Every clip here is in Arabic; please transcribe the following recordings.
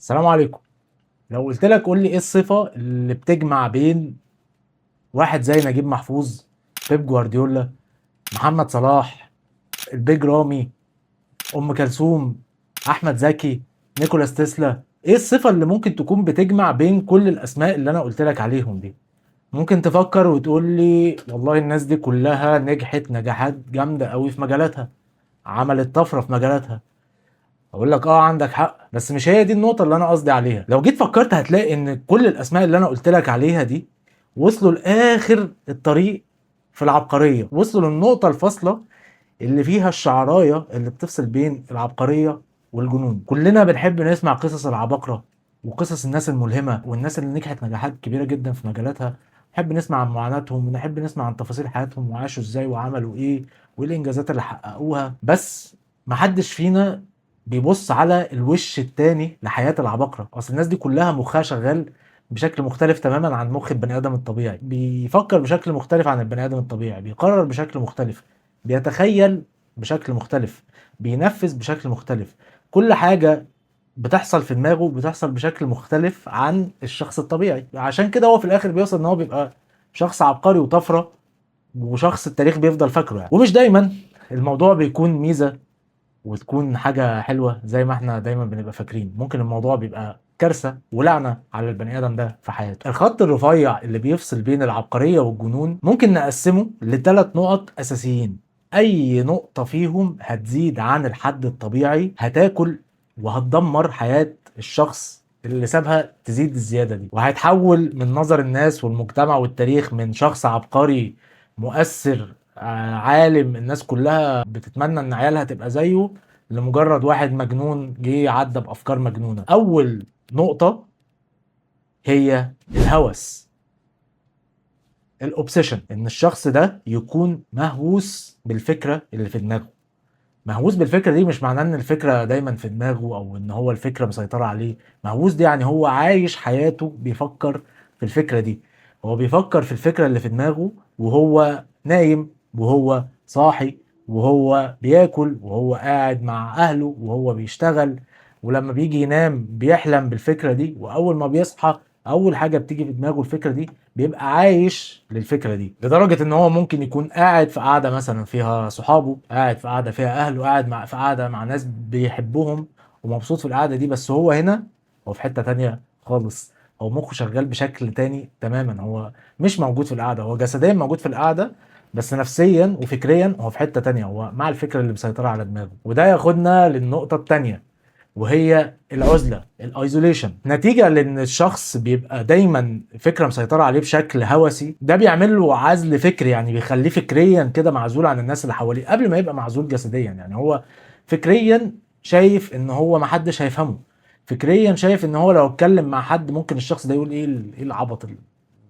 السلام عليكم. لو قلت لك قول لي ايه الصفة اللي بتجمع بين واحد زي نجيب محفوظ، بيب جوارديولا، محمد صلاح، البيج رامي، ام كلثوم، احمد زكي، نيكولاس تسلا؟ ايه الصفة اللي ممكن تكون بتجمع بين كل الاسماء اللي انا قلت لك عليهم دي؟ ممكن تفكر وتقول لي والله الناس دي كلها نجحت نجاحات جامدة قوي في مجالاتها، عملت طفرة في مجالاتها. اقول لك عندك حق، بس مش هي دي النقطة اللي انا قصدي عليها. لو جيت فكرت هتلاقي ان كل الاسماء اللي انا قلت لك عليها دي وصلوا لاخر الطريق في العبقرية، وصلوا للنقطة الفاصلة اللي فيها الشعراية اللي بتفصل بين العبقرية والجنون. كلنا بنحب نسمع قصص العباقرة وقصص الناس الملهمة والناس اللي نجحت نجاحات كبيرة جدا في مجالاتها. نحب نسمع عن معاناتهم ونحب نسمع عن تفاصيل حياتهم وعاشوا ازاي وعملوا ايه وايه الانجازات اللي حققوها. بس محدش فينا بيبص على الوش التاني لحياة العباقرة. اصل الناس دي كلها مخها شغال بشكل مختلف تماما عن مخ البني ادم الطبيعي، بيفكر بشكل مختلف عن البني ادم الطبيعي، بيقرر بشكل مختلف، بيتخيل بشكل مختلف، بينفذ بشكل مختلف. كل حاجة بتحصل في دماغه بتحصل بشكل مختلف عن الشخص الطبيعي. عشان كده هو في الاخر بيوصل ان هو بيبقى شخص عبقري وطفرة، وشخص التاريخ بيفضل فاكره يعني. ومش دايما الموضوع بيكون ميزة وتكون حاجة حلوة زي ما احنا دايما بنبقى فاكرين. ممكن الموضوع بيبقى كارثة ولعنة على البني آدم ده في حياته. الخط الرفيع اللي بيفصل بين العبقرية والجنون ممكن نقسمه لثلاث نقط أساسيين. أي نقطة فيهم هتزيد عن الحد الطبيعي هتاكل وهتدمر حياة الشخص اللي سابها تزيد الزيادة دي، وهيتحول من نظر الناس والمجتمع والتاريخ من شخص عبقري مؤثر، عالم الناس كلها بتتمنى ان عيالها تبقى زيه، لمجرد واحد مجنون جه عدى بافكار مجنونه. اول نقطه هي الهوس، الاوبسيشن، ان الشخص ده يكون مهووس بالفكره اللي في دماغه. مهووس بالفكره دي مش معناه ان الفكره دايما في دماغه او ان هو الفكره مسيطره عليه. مهووس دي يعني هو عايش حياته بيفكر في الفكره دي. هو بيفكر في الفكره اللي في دماغه وهو نايم، وهو صاحي، وهو بياكل، وهو قاعد مع اهله، وهو بيشتغل. ولما بيجي ينام بيحلم بالفكره دي، واول ما بيصحى اول حاجه بتيجي في دماغه الفكره دي، بيبقى عايش للفكره دي. لدرجه ان هو ممكن يكون قاعد في قاعده مثلا فيها صحابه، قاعد في قاعده فيها اهله، قاعد في قاعده مع ناس بيحبهم ومبسوط في القعده دي، بس هو هنا هو في حته تانية خالص. هو مخه شغال بشكل تاني تماما. هو مش موجود في القعده، هو جسديا موجود في القعده بس نفسيا وفكريا هو في حته تانية، هو مع الفكره اللي مسيطره على دماغه. وده ياخدنا للنقطه التانية، وهي العزله، الايزوليشن. نتيجه لان الشخص بيبقى دايما فكره مسيطره عليه بشكل هوسي، ده بيعمل له عزل فكري، يعني بيخليه فكريا كده معزول عن الناس اللي حواليه قبل ما يبقى معزول جسديا. يعني هو فكريا شايف ان هو محدش هيفهمه، فكريا شايف ان هو لو اتكلم مع حد ممكن الشخص ده يقول ايه ايه العبط اللي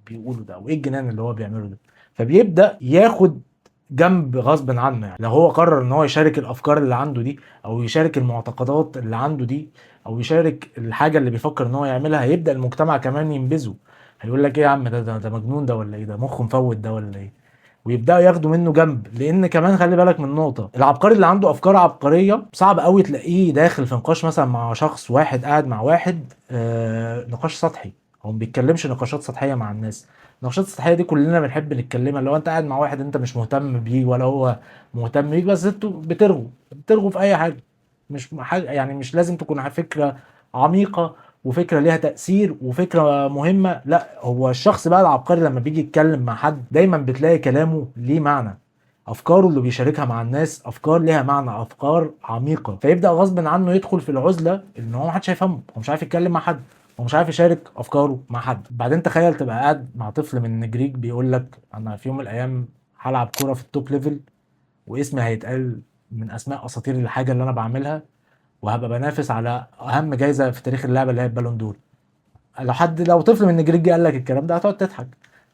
بيقوله ده وايه الجنان اللي هو بيعمله ده. فبيبدا ياخد جنب غصب عنه. يعني لو هو قرر ان هو يشارك الافكار اللي عنده دي، او يشارك المعتقدات اللي عنده دي، او يشارك الحاجه اللي بيفكر ان هو يعملها، هيبدا المجتمع كمان ينبذه. هيقول لك ايه يا عم، ده مجنون ده ولا ايه، ده مخه مفوت ده ولا ايه. ويبداوا ياخدوا منه جنب. لان كمان خلي بالك من نقطه، العبقري اللي عنده افكار عبقريه صعب قوي تلاقيه داخل في نقاش مثلا مع شخص واحد قاعد مع واحد نقاش سطحي. هو ما بيتكلمش نقاشات سطحيه مع الناس. النقاشات السطحيه دي كلنا بنحب نتكلمها لو انت قاعد مع واحد انت مش مهتم بيه ولا هو مهتم بيك، بس انتوا بترغوا في اي حاجه. مش حاجه يعني، مش لازم تكون فكره عميقه وفكره ليها تاثير وفكره مهمه. لا، هو الشخص بقى العبقري لما بيجي يتكلم مع حد دايما بتلاقي كلامه ليه معنى. افكاره اللي بيشاركها مع الناس افكار ليها معنى، افكار عميقه. فيبدا غصب عنه يدخل في العزله ان هو محدش هيفهمه، هو مش عارف يتكلم مع حد، هو مش عارف يشارك افكاره مع حد. بعدين تخيل تبقى قاعد مع طفل من نجريج بيقول لك انا في يوم من الايام هلعب كوره في التوب ليفل، واسمي هيتقال من اسماء اساطير الحاجه اللي انا بعملها، وهبقى بنافس على اهم جايزه في تاريخ اللعبه اللي هي البالون دور. لو طفل من نجريج قال لك الكلام ده هتقعد تضحك.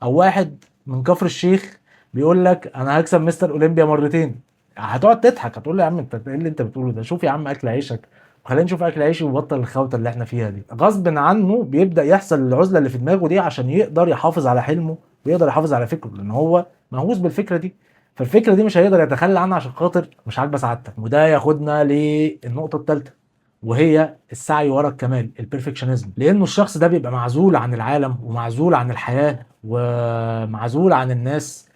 او واحد من كفر الشيخ بيقول لك انا هكسب مستر اولمبيا مرتين، هتقعد تضحك. هتقول له يا عم انت ايه اللي انت بتقوله ده، شوف يا عم اكل عيشك وخلينا نشوف اكل عيشي وبطل الخوته اللي احنا فيها دي. غصب عنه بيبدا يحصل العزله اللي في دماغه دي عشان يقدر يحافظ على حلمه ويقدر يحافظ على فكره، لان هو مهووس بالفكره دي. فالفكره دي مش هيقدر يتخلى عنها عشان خاطر مش عاجبه سعادتك. وده ياخدنا للنقطه الثالثه، وهي السعي ورا الكمال، البرفكشنزم. لانه الشخص ده بيبقى معزول عن العالم ومعزول عن الحياة ومعزول عن الناس،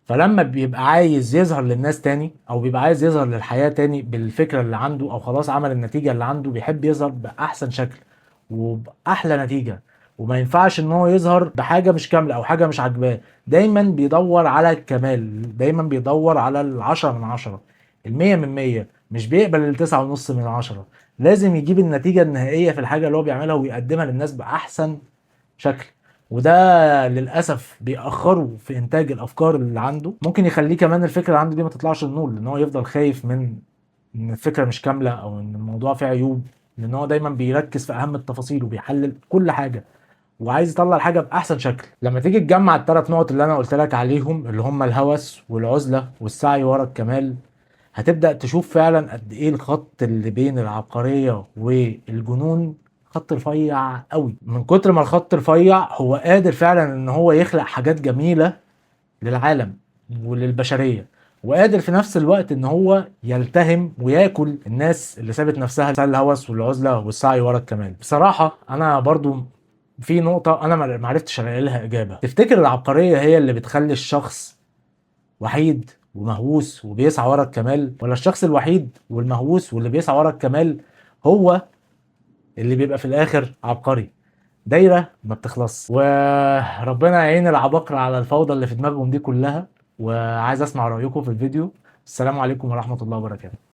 فلما بيبقى عايز يظهر للناس تاني او بيبقى عايز يظهر للحياة تاني بالفكرة اللي عنده، او خلاص عمل النتيجة اللي عنده، بيحب يظهر بأحسن شكل وبأحلى نتيجة. وما ينفعش ان هو يظهر بحاجة مش كاملة او حاجة مش عاجباه. دايما بيدور على الكمال، دايما بيدور على 10 من 10، 100 من 100. مش بيقبل 9.5 من 10. لازم يجيب النتيجة النهائية في الحاجة اللي هو بيعملها ويقدمها للناس بأحسن شكل. وده للاسف بيأخره في انتاج الافكار اللي عنده، ممكن يخليه كمان الفكره اللي عنده دي ما تطلعش النور، لان هو يفضل خايف من ان الفكره مش كامله او ان الموضوع فيه عيوب، لان هو دايما بيركز في اهم التفاصيل وبيحلل كل حاجه وعايز يطلع الحاجه باحسن شكل. لما تيجي تجمع الثلاث نقط اللي انا قلت لك عليهم، اللي هم الهوس والعزله والسعي ورا الكمال، هتبدأ تشوف فعلا قد ايه الخط اللي بين العبقرية والجنون خط رفيع قوي. من كتر ما الخط رفيع، هو قادر فعلا ان هو يخلق حاجات جميلة للعالم وللبشرية، وقادر في نفس الوقت ان هو يلتهم وياكل الناس اللي سابت نفسها الهوس والعزلة والسعي ورا الكمال. بصراحة انا برضو في نقطة انا ما عرفتش الاقي لها اجابة. تفتكر العبقرية هي اللي بتخلي الشخص وحيد ومهووس وبيسعى ورا الكمال، ولا الشخص الوحيد والمهووس واللي بيسعى ورا الكمال هو اللي بيبقى في الاخر عبقري؟ دايرة ما بتخلص. وربنا يعين العباقرة على الفوضى اللي في دماغهم دي كلها. وعايز اسمع رأيكم في الفيديو. السلام عليكم ورحمة الله وبركاته.